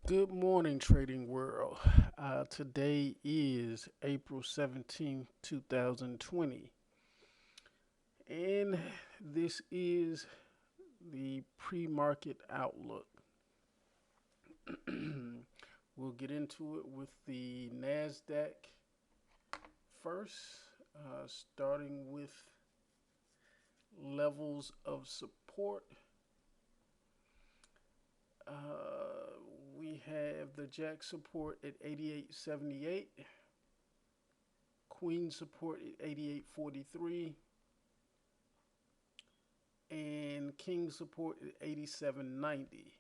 Good morning, trading world. Today is April 17th, 2020, and this is the pre market outlook. We'll get into it with the NASDAQ first, starting with levels of support. We have the Jack support at 88.78, Queen support at 88.43, and King support at 87.90.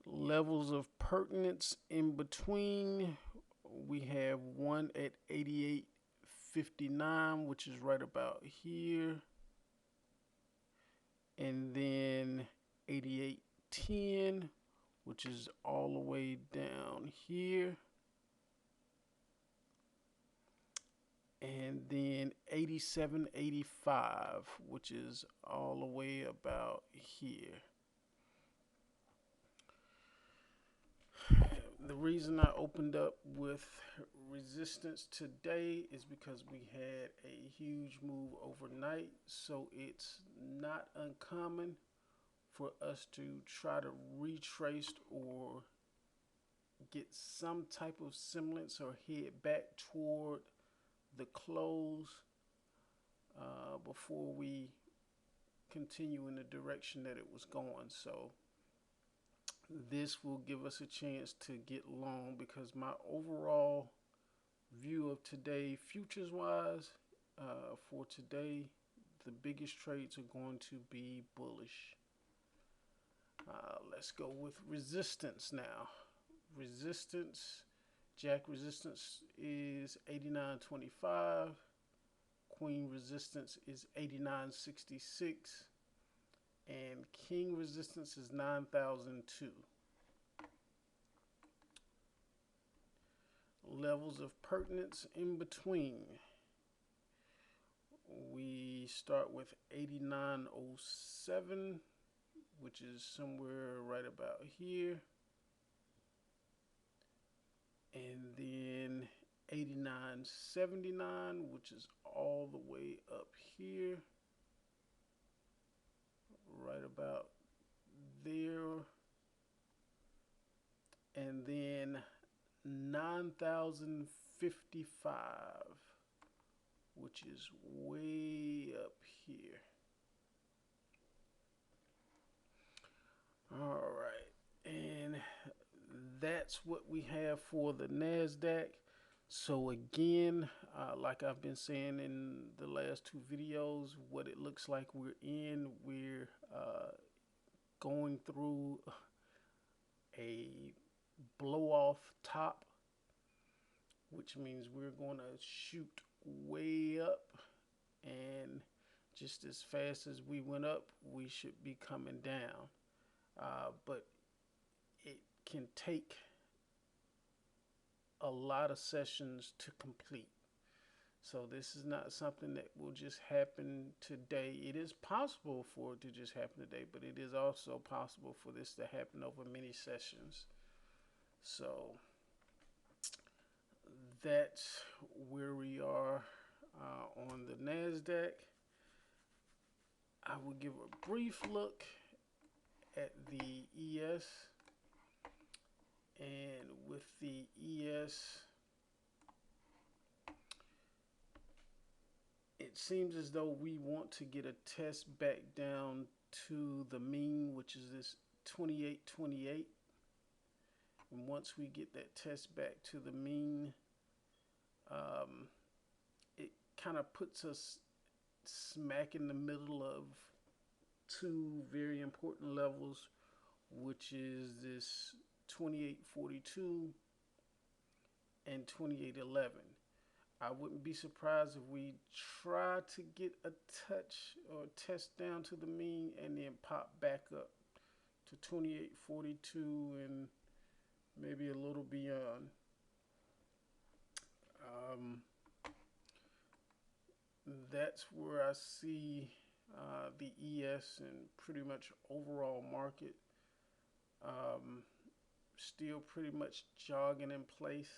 Levels of pertinence in between, we have one at 88.59, which is right about here, and then 88.10, which is all the way down here, and then 87.85, which is all the way about here. The reason I opened up with resistance today is because we had a huge move overnight, so it's not uncommon for us to try to retrace or get some type of semblance or head back toward the close before we continue in the direction that it was going. So this will give us a chance to get long, because my overall view of today, futures wise, for today, the biggest trades are going to be bullish. Let's go with resistance now. Resistance, Jack resistance is 89.25. Queen resistance is 89.66. And King resistance is 9,002. Levels of pertinence in between. We start with 89.07, which is somewhere right about here. And then 89.79, which is all the way up here, right about there. And then 9,055, which is way up here. All right, and that's what we have for the NASDAQ. So again, like I've been saying in the last two videos, what it looks like we're going through a blow off top, which means we're going to shoot way up, and just as fast as we went up, we should be coming down. But it can take a lot of sessions to complete. So this is not something that will just happen today. It is possible for it to just happen today, but it is also possible for this to happen over many sessions. So that's where we are on the NASDAQ. I will give a brief look at the ES. And with the ES, it seems as though we want to get a test back down to the mean, which is this 28.28. And once we get that test back to the mean, it kind of puts us smack in the middle of two very important levels, which is this 28.42 and 28.11. I wouldn't be surprised if we try to get a touch or test down to the mean and then pop back up to 28.42 and maybe a little beyond. That's where I see the ES and pretty much overall market. Um, Still pretty much jogging in place.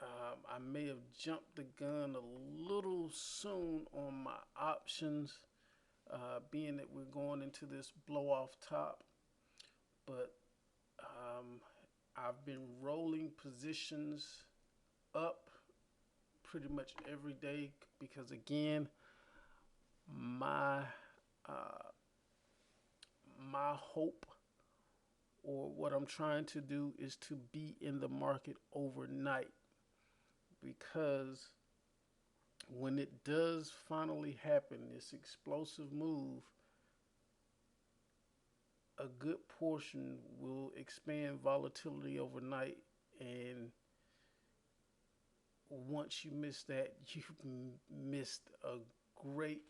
I may have jumped the gun a little soon on my options, being that we're going into this blow off top. But I've been rolling positions up pretty much every day because, again, my uh, my hope, or what I'm trying to do, is to be in the market overnight, because when it does finally happen, this explosive move, a good portion will expand volatility overnight. And once you miss that, you've missed a great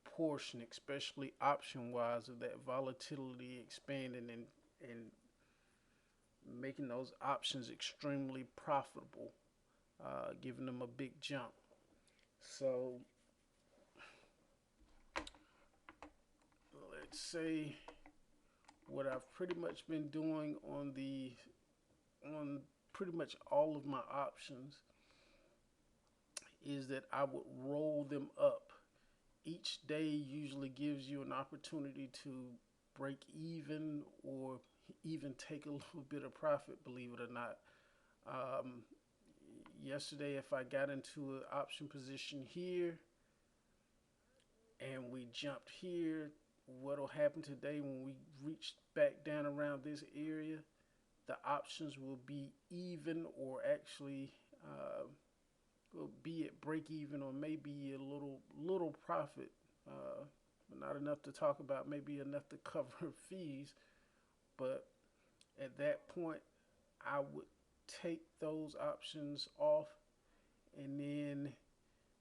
portion, especially option wise, of that volatility expanding and making those options extremely profitable, giving them a big jump. So let's say what I've pretty much been doing on pretty much all of my options is that I would roll them up. Each day usually gives you an opportunity to break even or even take a little bit of profit, believe it or not. Um, Yesterday, if I got into an option position here and we jumped here, what'll happen today when we reach back down around this area? The options will be even, or actually will be at break even, or maybe a little profit, but not enough to talk about. Maybe enough to cover fees. But at that point, I would take those options off, and then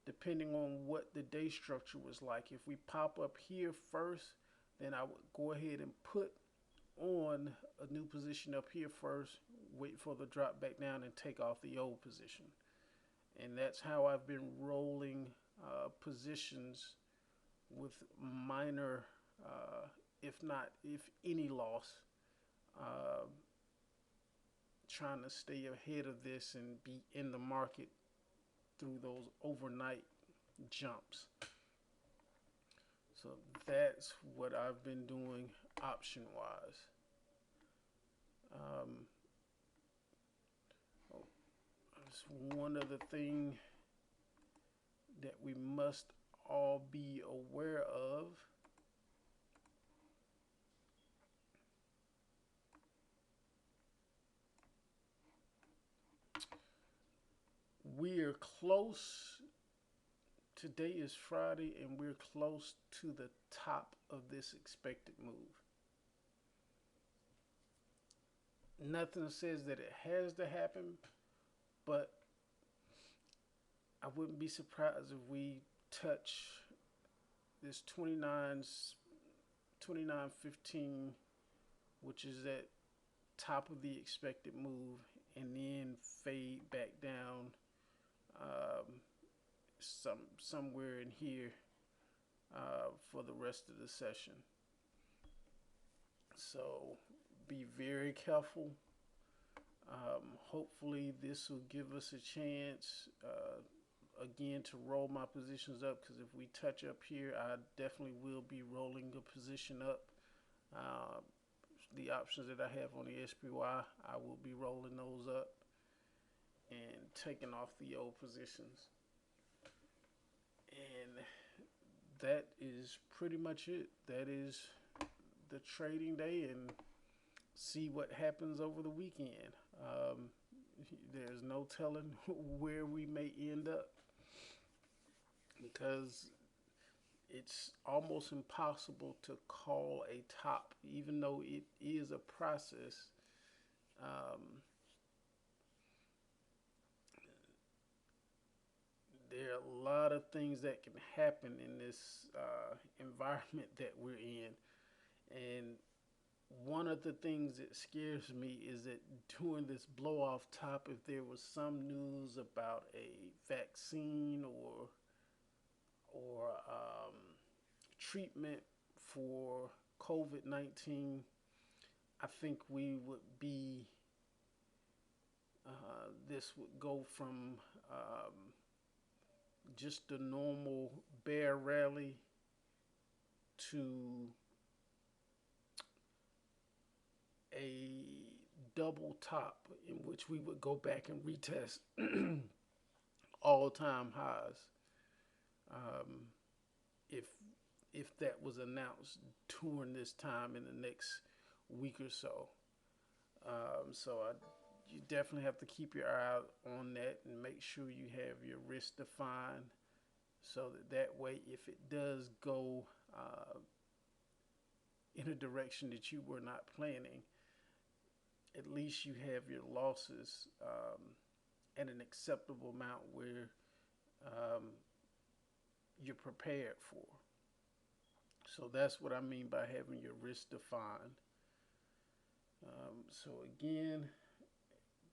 depending on what the day structure was like, if we pop up here first, then I would go ahead and put on a new position up here first, wait for the drop back down, and take off the old position. And that's how I've been rolling positions with minor, if any loss, uh, trying to stay ahead of this and be in the market through those overnight jumps. So that's what I've been doing option wise. One other thing that we must all be aware of we're close. Today is Friday, and we're close to the top of this expected move. Nothing says that it has to happen, but I wouldn't be surprised if we touch this 29.15, which is at top of the expected move, and then fade back down somewhere in here for the rest of the session. So be very careful. Hopefully this will give us a chance again to roll my positions up, because if we touch up here, I definitely will be rolling a position up. The options that I have on the SPY, I will be rolling those up and taking off the old positions. And that is pretty much it. That is the trading day, and see what happens over the weekend. There's no telling where we may end up, because it's almost impossible to call a top, even though it is a process. There are a lot of things that can happen in this environment that we're in. And one of the things that scares me is that during this blow off top, if there was some news about a vaccine or treatment for COVID-19, I think we would be, this would go from just a normal bear rally to a double top, in which we would go back and retest all-time highs, um, if that was announced during this time in the next week or so. You definitely have to keep your eye out on that and make sure you have your risk defined, so that way, if it does go in a direction that you were not planning, at least you have your losses at an acceptable amount where um, you're prepared for. So that's what I mean by having your risk defined. So again,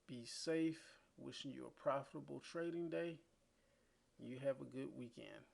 be safe. Wishing you a profitable trading day. You have a good weekend.